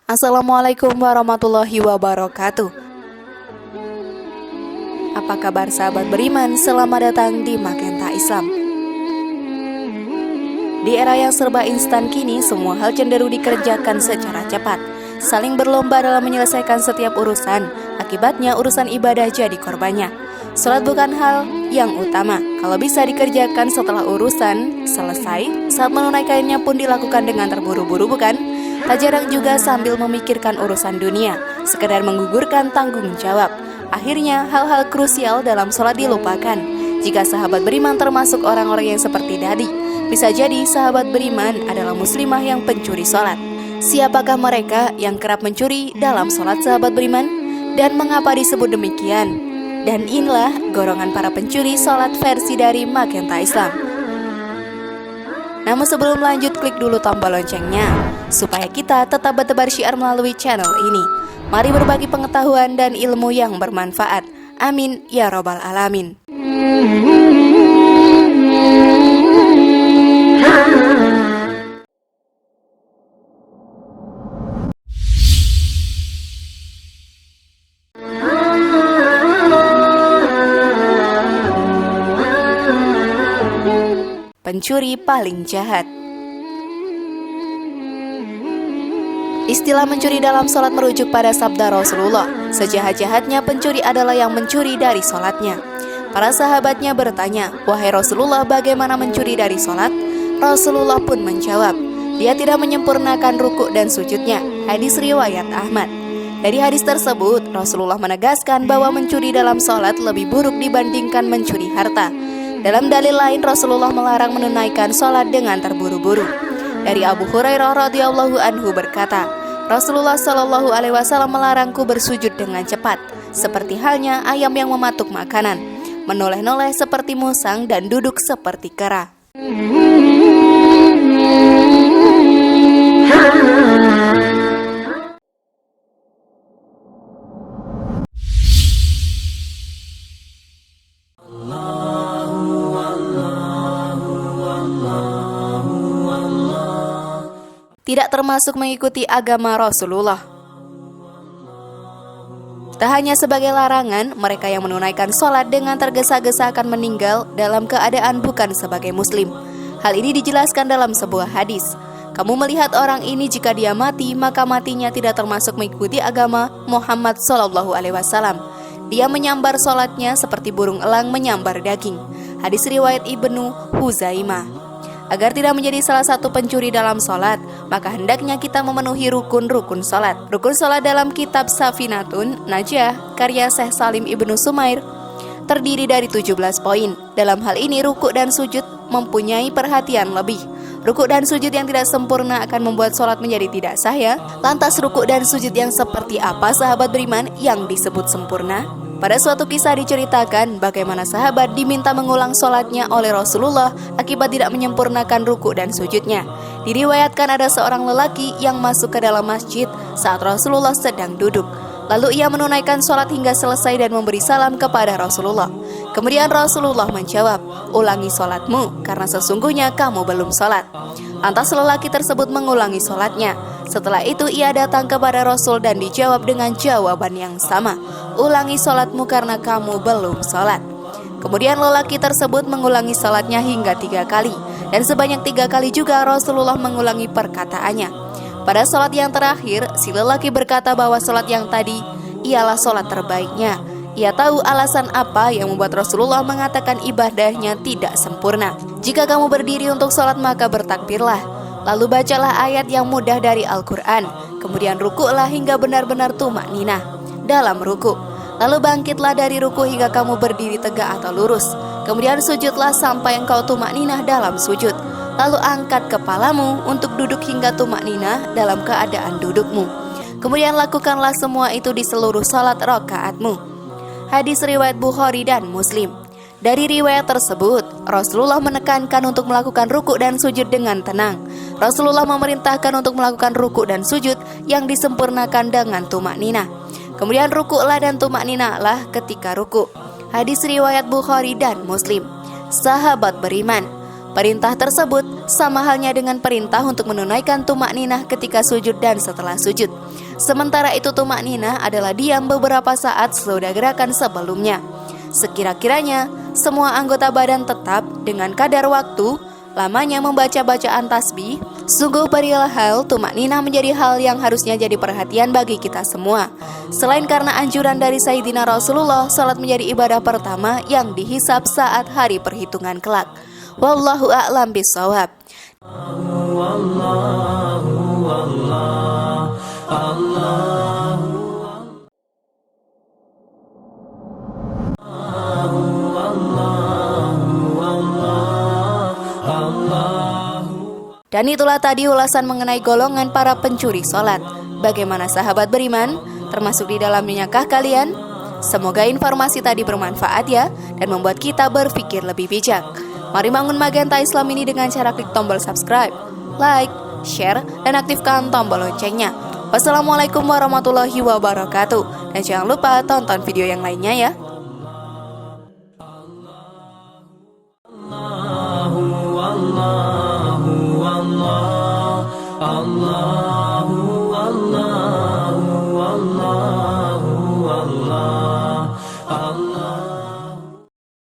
Assalamualaikum warahmatullahi wabarakatuh. Apa kabar sahabat beriman? Selamat datang di Magenta Islam. Di era yang serba instan kini, semua hal cenderung dikerjakan secara cepat, saling berlomba dalam menyelesaikan setiap urusan. Akibatnya urusan ibadah jadi korbannya. Salat bukan hal yang utama, kalau bisa dikerjakan setelah urusan selesai. Saat menunaikannya pun dilakukan dengan terburu-buru, bukan? Tak jarang juga sambil memikirkan urusan dunia, sekedar menggugurkan tanggung jawab. Akhirnya hal-hal krusial dalam sholat dilupakan. Jika sahabat beriman termasuk orang-orang yang seperti tadi, bisa jadi sahabat beriman adalah muslimah yang pencuri sholat. Siapakah mereka yang kerap mencuri dalam sholat sahabat beriman? Dan mengapa disebut demikian? Dan inilah golongan para pencuri sholat versi dari Magenta Islam. Namun sebelum lanjut, klik dulu tombol loncengnya supaya kita tetap bertebar syiar melalui channel ini. Mari berbagi pengetahuan dan ilmu yang bermanfaat. Amin ya robbal alamin. Pencuri paling jahat. Istilah mencuri dalam sholat merujuk pada sabda Rasulullah, sejahat-jahatnya pencuri adalah yang mencuri dari sholatnya. Para sahabatnya bertanya, wahai Rasulullah, bagaimana mencuri dari sholat? Rasulullah pun menjawab, dia tidak menyempurnakan rukuk dan sujudnya. Hadis riwayat Ahmad. Dari hadis tersebut, Rasulullah menegaskan bahwa mencuri dalam sholat lebih buruk dibandingkan mencuri harta. Dalam dalil lain, Rasulullah melarang menunaikan sholat dengan terburu-buru. Dari Abu Hurairah radhiyallahu anhu berkata, Rasulullah shallallahu alaihi wasallam melarangku bersujud dengan cepat, seperti halnya ayam yang mematuk makanan, menoleh-noleh seperti musang dan duduk seperti kera. Tidak termasuk mengikuti agama Rasulullah. Tak hanya sebagai larangan, mereka yang menunaikan sholat dengan tergesa-gesa akan meninggal dalam keadaan bukan sebagai muslim. Hal ini dijelaskan dalam sebuah hadis. Kamu melihat orang ini, jika dia mati, maka matinya tidak termasuk mengikuti agama Muhammad SAW. Dia menyambar sholatnya seperti burung elang menyambar daging. Hadis riwayat Ibnu Huzaimah. Agar tidak menjadi salah satu pencuri dalam sholat, maka hendaknya kita memenuhi rukun-rukun sholat. Rukun sholat dalam kitab Safinatun Najah karya Syekh Salim Ibnu Sumair terdiri dari 17 poin. Dalam hal ini rukuk dan sujud mempunyai perhatian lebih. Rukuk dan sujud yang tidak sempurna akan membuat sholat menjadi tidak sah ya. Lantas rukuk dan sujud yang seperti apa sahabat beriman yang disebut sempurna? Pada suatu kisah diceritakan bagaimana sahabat diminta mengulang sholatnya oleh Rasulullah akibat tidak menyempurnakan rukuk dan sujudnya. Diriwayatkan ada seorang lelaki yang masuk ke dalam masjid saat Rasulullah sedang duduk. Lalu ia menunaikan sholat hingga selesai dan memberi salam kepada Rasulullah. Kemudian Rasulullah menjawab, ulangi sholatmu karena sesungguhnya kamu belum sholat. Lantas lelaki tersebut mengulangi sholatnya. Setelah itu ia datang kepada Rasul dan dijawab dengan jawaban yang sama, ulangi sholatmu karena kamu belum sholat. Kemudian lelaki tersebut mengulangi sholatnya hingga 3 kali. Dan sebanyak 3 kali juga Rasulullah mengulangi perkataannya. Pada sholat yang terakhir, si lelaki berkata bahwa sholat yang tadi ialah sholat terbaiknya. Ia tahu alasan apa yang membuat Rasulullah mengatakan ibadahnya tidak sempurna. Jika kamu berdiri untuk sholat maka bertakbirlah. Lalu bacalah ayat yang mudah dari Al-Quran. Kemudian rukuklah hingga benar-benar tumakninah dalam rukuk. Lalu bangkitlah dari rukuk hingga kamu berdiri tegak atau lurus. Kemudian sujudlah sampai engkau tumakninah dalam sujud. Lalu angkat kepalamu untuk duduk hingga tumakninah dalam keadaan dudukmu. Kemudian lakukanlah semua itu di seluruh salat rakaatmu. Hadis riwayat Bukhari dan Muslim. Dari riwayat tersebut, Rasulullah menekankan untuk melakukan rukuk dan sujud dengan tenang. Rasulullah memerintahkan untuk melakukan rukuk dan sujud yang disempurnakan dengan tumakninah. Kemudian rukuklah dan tumakninahlah ketika rukuk. Hadis riwayat Bukhari dan Muslim. Sahabat beriman, Perintah tersebut sama halnya dengan perintah untuk menunaikan tumakninah ketika sujud dan setelah sujud. Sementara itu tumakninah adalah diam beberapa saat sesudah gerakan sebelumnya. Sekira-kiranya, semua anggota badan tetap dengan kadar waktu, lamanya membaca bacaan tasbih. Sungguh perihal tumakninah menjadi hal yang harusnya jadi perhatian bagi kita semua. Selain karena anjuran dari Sayyidina Rasulullah, salat menjadi ibadah pertama yang dihisab saat hari perhitungan kelak. Wallahu a'lam bishawab. Dan itulah tadi ulasan mengenai golongan para pencuri sholat. Bagaimana sahabat beriman? Termasuk di dalamnya kah kalian? Semoga informasi tadi bermanfaat ya, dan membuat kita berpikir lebih bijak. Mari bangun Magenta Islam ini dengan cara klik tombol subscribe, like, share, dan aktifkan tombol loncengnya. Wassalamualaikum warahmatullahi wabarakatuh. Dan jangan lupa tonton video yang lainnya ya.